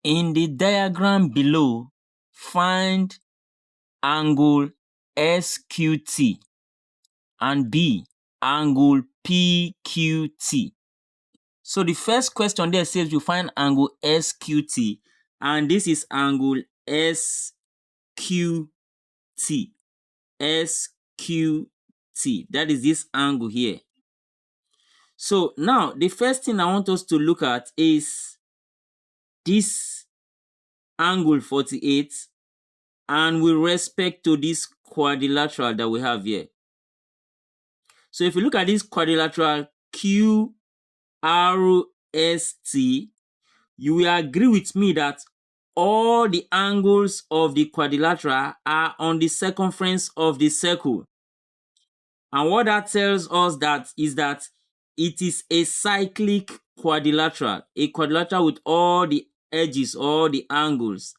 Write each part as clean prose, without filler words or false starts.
In the diagram below, find angle SQT and B, angle PQT. So the first question there says you find angle SQT, and this is angle SQT. SQT. That is this angle here. So now the first thing I want us to look at is this angle 48 and with respect to this quadrilateral that we have here. So if you look at this quadrilateral QRST, you will agree with me that all the angles of the quadrilateral are on the circumference of the circle. And what that tells us that is that it is a cyclic quadrilateral, a quadrilateral with all the edges, all the angles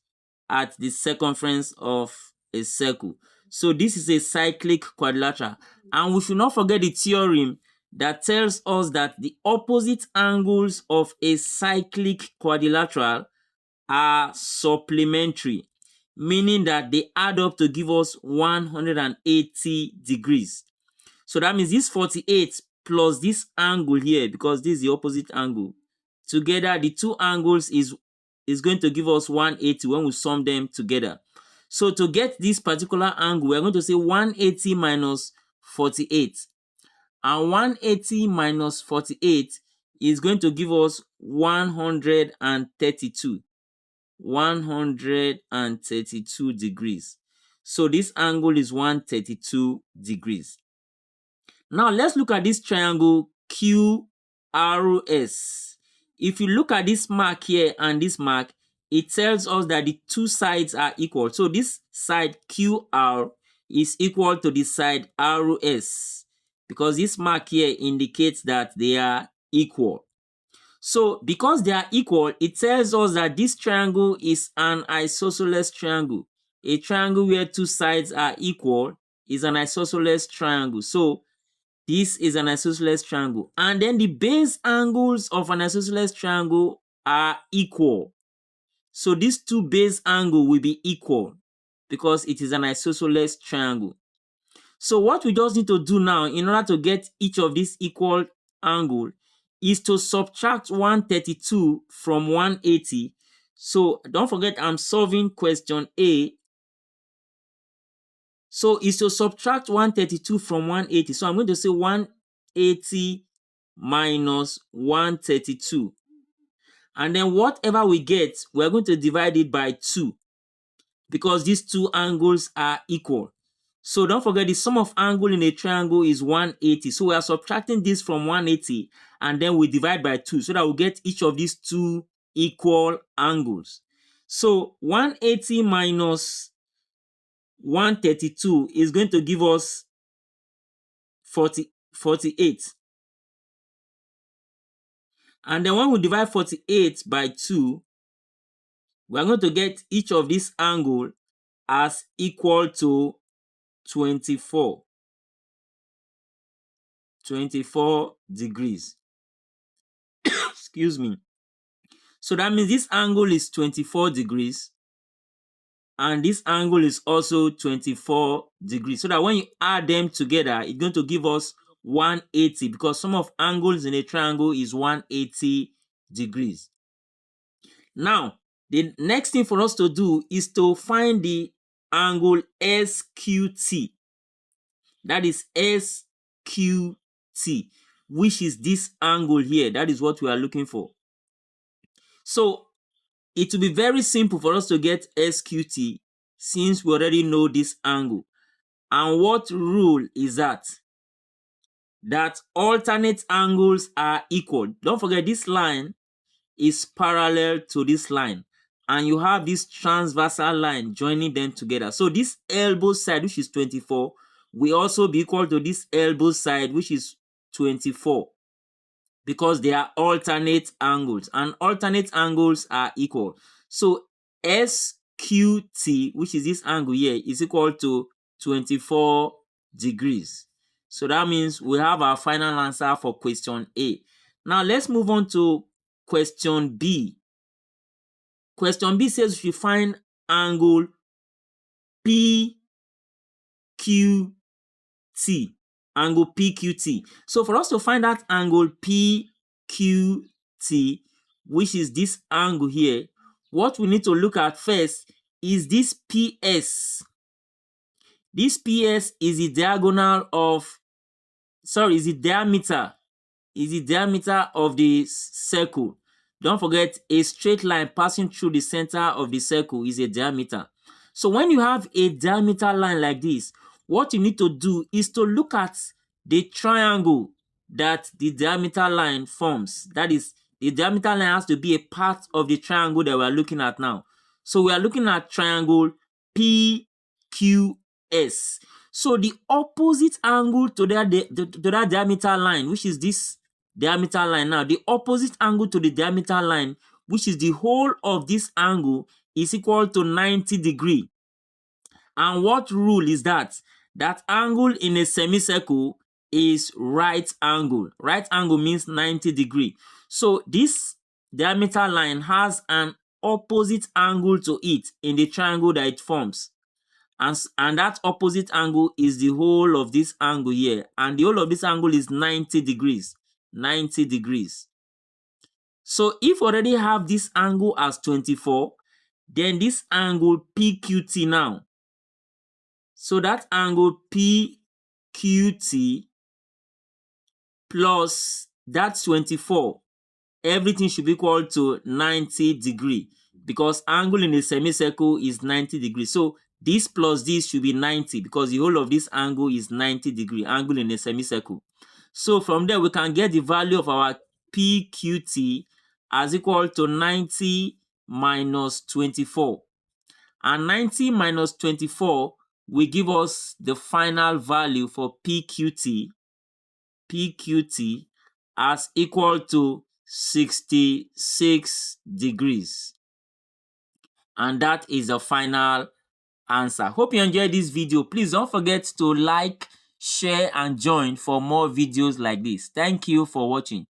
at the circumference of a circle. So this is a cyclic quadrilateral. And we should not forget the theorem that tells us that the opposite angles of a cyclic quadrilateral are supplementary, meaning that they add up to give us 180 degrees. So that means this 48 plus this angle here, because this is the opposite angle, together the two angles is going to give us 180 when we sum them together. So to get this particular angle, we're going to say 180 minus 48. And 180 minus 48 is going to give us 132. 132 degrees. So this angle is 132 degrees. Now let's look at this triangle QRS. If you look at this mark here and this mark, it tells us that the two sides are equal. So this side QR is equal to the side RS, because this mark here indicates that they are equal. So because they are equal, it tells us that this triangle is an isosceles triangle. A triangle where two sides are equal is an isosceles triangle. So this is an isosceles triangle. And then the base angles of an isosceles triangle are equal. So these two base angles will be equal because it is an isosceles triangle. So what we just need to do now in order to get each of these equal angle is to subtract 132 from 180. So don't forget I'm solving question A. So is to subtract 132 from 180. So I'm going to say 180 minus 132. And then whatever we get, we're going to divide it by 2 because these two angles are equal. So don't forget the sum of angle in a triangle is 180. So we are subtracting this from 180 and then we divide by 2 so that we get each of these two equal angles. So 180 minus 132 is going to give us 48. And then when we divide 48 by 2, we are going to get each of these angle as equal to 24 degrees. Excuse me. So that means this angle is 24 degrees and this angle is also 24 degrees. So that when you add them together, it's going to give us 180 because sum of angles in a triangle is 180 degrees. Now, the next thing for us to do is to find the angle SQT. That is SQT, which is this angle here. That is what we are looking for. So it will be very simple for us to get SQT since we already know this angle. And what rule is that? That alternate angles are equal. Don't forget this line is parallel to this line. And you have this transversal line joining them together. So this elbow side, which is 24, will also be equal to this elbow side, which is 24. Because they are alternate angles. And alternate angles are equal. So SQT, which is this angle here, is equal to 24 degrees. So that means we have our final answer for question A. Now let's move on to question B. Question B says we should find angle PQT. Angle PQT. So for us to find that angle PQT, which is this angle here, what we need to look at first is this PS. This PS is the diagonal of, is the diameter of the circle. Don't forget, a straight line passing through the center of the circle is a diameter. So when you have a diameter line like this, what you need to do is to look at the triangle that the diameter line forms. That is, the diameter line has to be a part of the triangle that we are looking at now. So we are looking at triangle PQS. So the opposite angle to that diameter line, which is this diameter line now, the opposite angle to the diameter line, which is the whole of this angle, is equal to 90 degrees. And what rule is that? That angle in a semicircle is right angle. Right angle means 90 degrees. So this diameter line has an opposite angle to it in the triangle that it forms. And that opposite angle is the whole of this angle here. And the whole of this angle is 90 degrees. 90 degrees. So if we already have this angle as 24, then this angle PQT now. So that angle PQT plus that 24, everything should be equal to 90 degrees because angle in a semicircle is 90 degrees. So this plus this should be 90 because the whole of this angle is 90 degrees, angle in a semicircle. So from there, we can get the value of our PQT as equal to 90 minus 24. And 90 minus 24 will give us the final value for PQT as equal to 66 degrees. And that is the final answer. Hope you enjoyed this video. Please don't forget to like, share, and join for more videos like this. Thank you for watching.